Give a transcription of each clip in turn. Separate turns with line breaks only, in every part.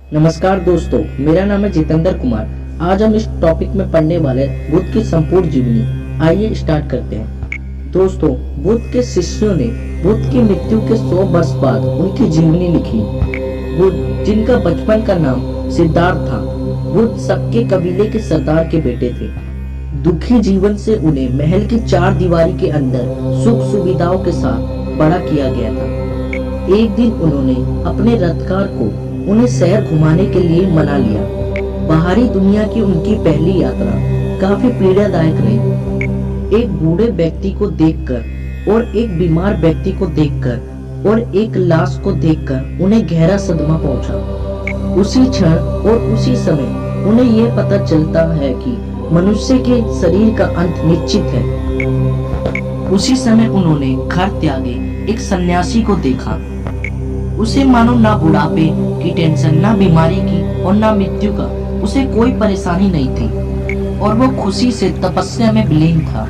नमस्कार दोस्तों, मेरा नाम है जितेंद्र कुमार। आज हम इस टॉपिक में पढ़ने वाले हैं बुद्ध की संपूर्ण जीवनी। आइए स्टार्ट करते हैं। दोस्तों, बुद्ध के शिष्यों ने बुद्ध की मृत्यु के 100 वर्ष बाद उनकी जीवनी लिखी। बुद्ध, जिनका बचपन का नाम सिद्धार्थ था, बुद्ध सबके कबीले के सरदार के बेटे थे। दुखी जीवन से उन्हें महल की 4 दीवारी के अंदर सुख सुविधाओं के साथ बड़ा किया गया था। एक दिन उन्होंने अपने रथकार को उन्हें शहर घुमाने के लिए मना लिया। बाहरी दुनिया की उनकी पहली यात्रा काफी पीड़ादायक रही। एक बूढ़े व्यक्ति को देखकर और एक बीमार व्यक्ति को देखकर और एक लाश को देखकर उन्हें गहरा सदमा पहुंचा। उसी क्षण और उसी समय उन्हें यह पता चलता है कि मनुष्य के शरीर का अंत निश्चित है। उसी समय उन्होंने घर त्यागे एक सन्यासी को देखा। उसे मानो ना बुढ़ापे की टेंशन, ना बीमारी की और ना मृत्यु का उसे कोई परेशानी नहीं थी और वो खुशी से तपस्या में विलीन था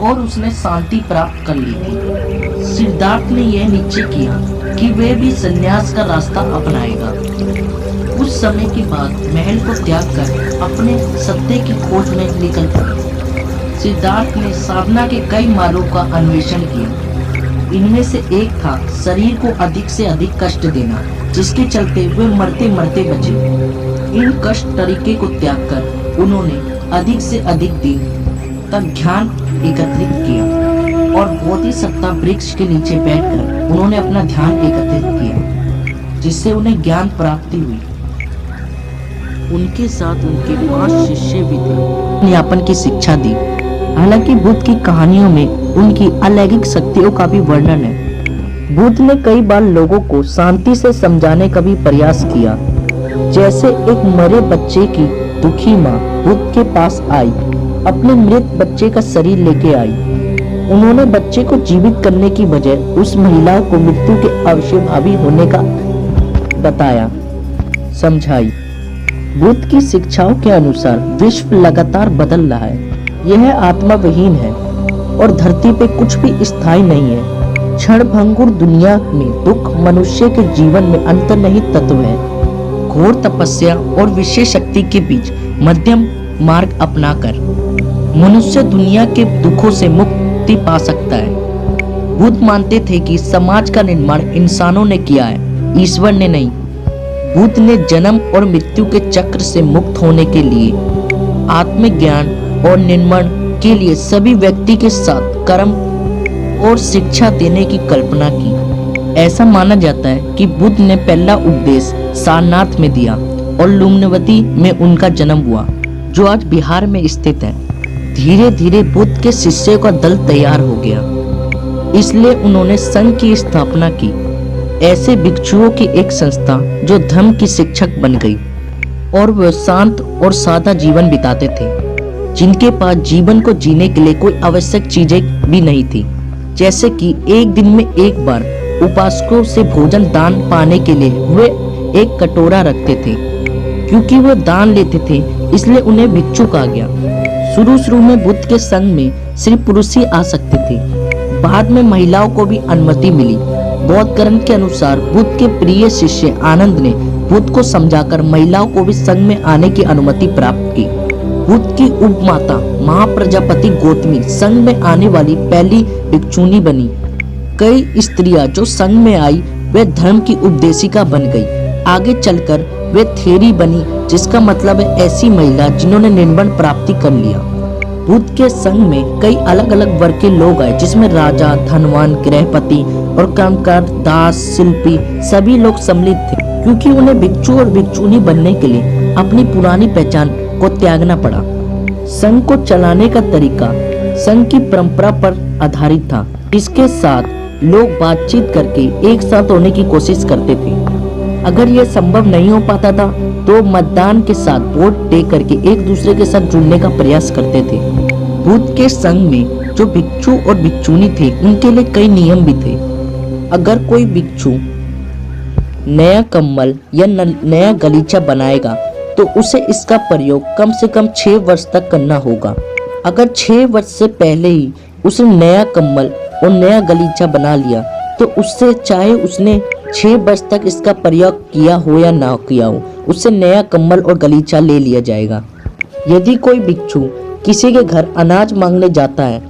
और उसने शांति प्राप्त कर ली थी। सिद्धार्थ ने यह निश्चय किया कि वह भी संन्यास का रास्ता अपनाएगा। उस समय के बाद महल को त्याग कर अपने सत्य की खोज में निकल पड़ा। सिद्धार्थ ने साधना के कई मार्गों का अन्वेषण किया। इनमें से एक था शरीर को अधिक से अधिक कष्ट देना, जिसके चलते वे मरते मरते बचे। इन कष्ट तरीके को त्याग कर उन्होंने अधिक से अधिक दिन तक ध्यान एकत्रित किया और बोधिसत्व वृक्ष के नीचे बैठकर उन्होंने अपना ध्यान एकत्रित किया, जिससे उन्हें ज्ञान प्राप्ति हुई। उनके साथ उनके 5 शिष्य भी थे। यापन की शिक्षा दी। हालांकि बुद्ध की कहानियों में उनकी अलौकिक शक्तियों का भी वर्णन है। बुद्ध ने कई बार लोगों को शांति से समझाने का भी प्रयास किया। जैसे एक मरे बच्चे की दुखी माँ बुद्ध के पास आई, अपने मृत बच्चे का शरीर लेके आई। उन्होंने बच्चे को जीवित करने की बजाय उस महिला को मृत्यु के अवश्य भावी होने का बताया, समझाई। बुद्ध की शिक्षाओं के अनुसार विश्व लगातार बदल रहा है। यह आत्मा विहीन है और धरती पे कुछ भी स्थायी नहीं है। क्षणभंगुर दुनिया में दुख मनुष्य के जीवन में अंतर्निहित तत्व है। घोर तपस्या और विशेष शक्ति के बीच मध्यम मार्ग अपनाकर मनुष्य दुनिया के दुखों से मुक्ति पा सकता है। बुद्ध मानते थे कि समाज का निर्माण इंसानों ने किया है, ईश्वर ने नहीं। बुद्ध ने जन्म और मृत्यु के चक्र से मुक्त होने के लिए आत्मज्ञान और निर्माण के लिए सभी व्यक्ति के साथ कर्म और शिक्षा देने की कल्पना की। ऐसा माना जाता है कि बुद्ध ने पहला उपदेश सारनाथ में दिया और लुम्बिनी में उनका जन्म हुआ, जो आज बिहार में स्थित है। धीरे धीरे बुद्ध के शिष्यों का दल तैयार हो गया, इसलिए उन्होंने संघ की स्थापना की। ऐसे भिक्षुओं की एक संस्था जो धर्म की शिक्षक बन गई और वह शांत और सादा जीवन बिताते थे, जिनके पास जीवन को जीने के लिए कोई आवश्यक चीजें भी नहीं थी। जैसे कि एक दिन में एक बार उपासकों से भोजन दान पाने के लिए वे एक कटोरा रखते थे। क्योंकि वह दान लेते थे, इसलिए उन्हें भिक्षु कहा गया। शुरू में बुद्ध के संग में सिर्फ पुरुष ही आ सकते थे। बाद में महिलाओं को भी अनुमति मिली। बौद्ध ग्रंथ के अनुसार बुद्ध के प्रिय शिष्य आनंद ने बुद्ध को समझाकर महिलाओं को भी संघ में आने की अनुमति प्राप्त की। बुद्ध की उपमाता महाप्रजापति गौतमी संघ में आने वाली पहली भिक्षुणी बनी। कई स्त्रियां जो संघ में आई वे धर्म की उपदेशिका बन गई। आगे चलकर वे थेरी बनी, जिसका मतलब है ऐसी महिला जिन्होंने निर्वाण प्राप्ति कर लिया। बुद्ध के संघ में कई अलग अलग वर्ग के लोग आए, जिसमें राजा, धनवान, गृहपति और कर्मकार, दास, शिल्पी सभी लोग सम्मिलित थे। क्योंकि उन्हें भिक्षु और भिक्षुणी बनने के लिए अपनी पुरानी पहचान को त्यागना पड़ा। संघ को चलाने का तरीका संघ की परंपरा पर आधारित था। इसके साथ लोग बातचीत करके एक साथ होने की कोशिश करते थे। अगर यह संभव नहीं हो पाता था तो मतदान के साथ वोट दे करके एक दूसरे के साथ जुड़ने का प्रयास करते थे। बुद्ध के संघ में जो भिक्षु और भिक्षुणी थे, उनके लिए कई नियम भी थे। अगर कोई भिक्षु नया कम्बल या नया गलीचा बनाएगा तो उसे इसका प्रयोग कम से कम 6 वर्ष तक करना होगा। अगर 6 वर्ष से पहले ही उसने नया कम्बल और नया गलीचा बना लिया तो उससे चाहे उसने 6 वर्ष तक इसका प्रयोग किया हो या ना किया हो, उससे नया कम्बल और गलीचा ले लिया जाएगा। यदि कोई भिक्षु किसी के घर अनाज मांगने जाता है,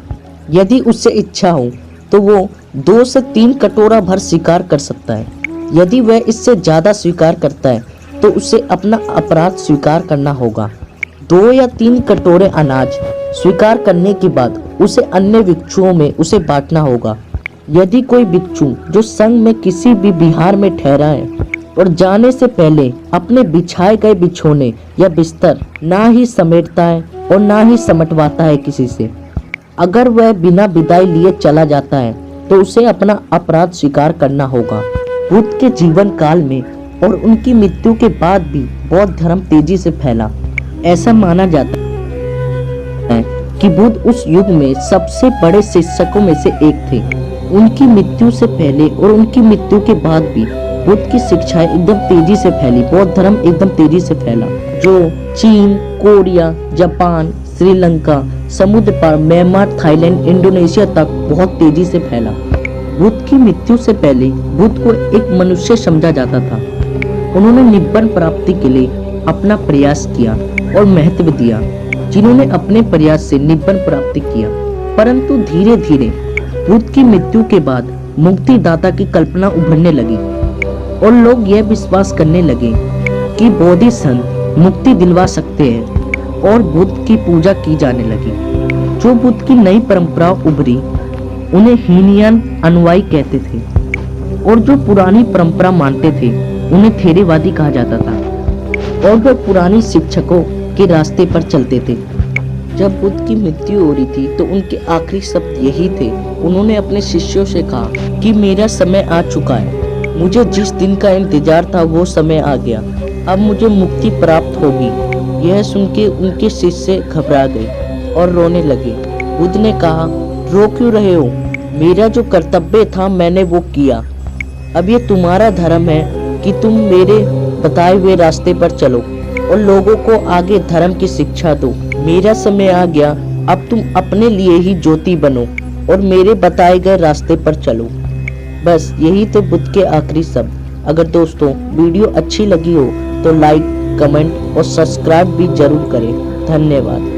यदि उससे इच्छा हो तो वो 2 से 3 कटोरा भर स्वीकार कर सकता है। यदि वह इससे ज़्यादा स्वीकार करता है तो उसे अपना अपराध स्वीकार करना होगा। 2 या 3 कटोरे अनाज स्वीकार करने के बाद उसे अन्य भिक्षुओं में उसे बांटना होगा। यदि कोई भिक्षु जो संघ में किसी भी विहार में ठहरा है और जाने से पहले अपने बिछाए गए बिछौने या बिस्तर ना ही समेटता है और ना ही समटवाता है किसी से, अगर वह बिना विदाई लिए चला जाता है तो उसे अपना अपराध स्वीकार करना होगा। बुद्ध के जीवन काल में और उनकी मृत्यु के बाद भी बौद्ध धर्म तेजी से फैला। ऐसा माना जाता है कि बुद्ध उस युग में सबसे बड़े शिक्षकों में से एक थे। उनकी मृत्यु से पहले और उनकी मृत्यु के बाद भी बुद्ध की शिक्षाएं एकदम तेजी से फैली, बौद्ध धर्म एकदम तेजी से फैला, जो चीन, कोरिया, जापान, श्रीलंका, समुद्र पार, म्यांमार, थाईलैंड, इंडोनेशिया तक बहुत तेजी से फैला। बुद्ध की मृत्यु से पहले बुद्ध को एक मनुष्य समझा जाता था। उन्होंने निब्बान प्राप्ति के लिए अपना प्रयास किया और महत्व दिया, जिन्होंने अपने प्रयास से निब्बान प्राप्ति किया। परंतु धीरे धीरे बुद्ध की मृत्यु के बाद मुक्तिदाता की कल्पना उभरने लगी और लोग यह विश्वास करने लगे कि बोधि संत मुक्ति दिलवा सकते हैं और बुद्ध की पूजा की जाने लगी। जो बुद्ध की नई परंपरा उभरी उन्हें हीनयान अनुयायी कहते थे और जो पुरानी परंपरा मानते थे उन्हें थेरेवादी कहा जाता था और वे पुरानी शिक्षकों के रास्ते पर चलते थे। जब बुद्ध की मृत्यु हो रही थी तो उनके आखिरी शब्द यही थे। उन्होंने अपने शिष्यों से कहा कि मेरा समय आ चुका है, मुझे जिस दिन का इंतजार था वो समय आ गया, अब मुझे मुक्ति प्राप्त होगी। यह सुन के उनके शिष्य घबरा गए और रोने लगे। बुद्ध ने कहा, रो क्यों रहे हो? मेरा जो कर्तव्य था मैंने वो किया। अब ये तुम्हारा धर्म है कि तुम मेरे बताए हुए रास्ते पर चलो और लोगों को आगे धर्म की शिक्षा दो। मेरा समय आ गया, अब तुम अपने लिए ही ज्योति बनो और मेरे बताए गए रास्ते पर चलो। बस यही तो बुद्ध के आखिरी शब्द। अगर दोस्तों वीडियो अच्छी लगी हो तो लाइक, कमेंट और सब्सक्राइब भी जरूर करें। धन्यवाद।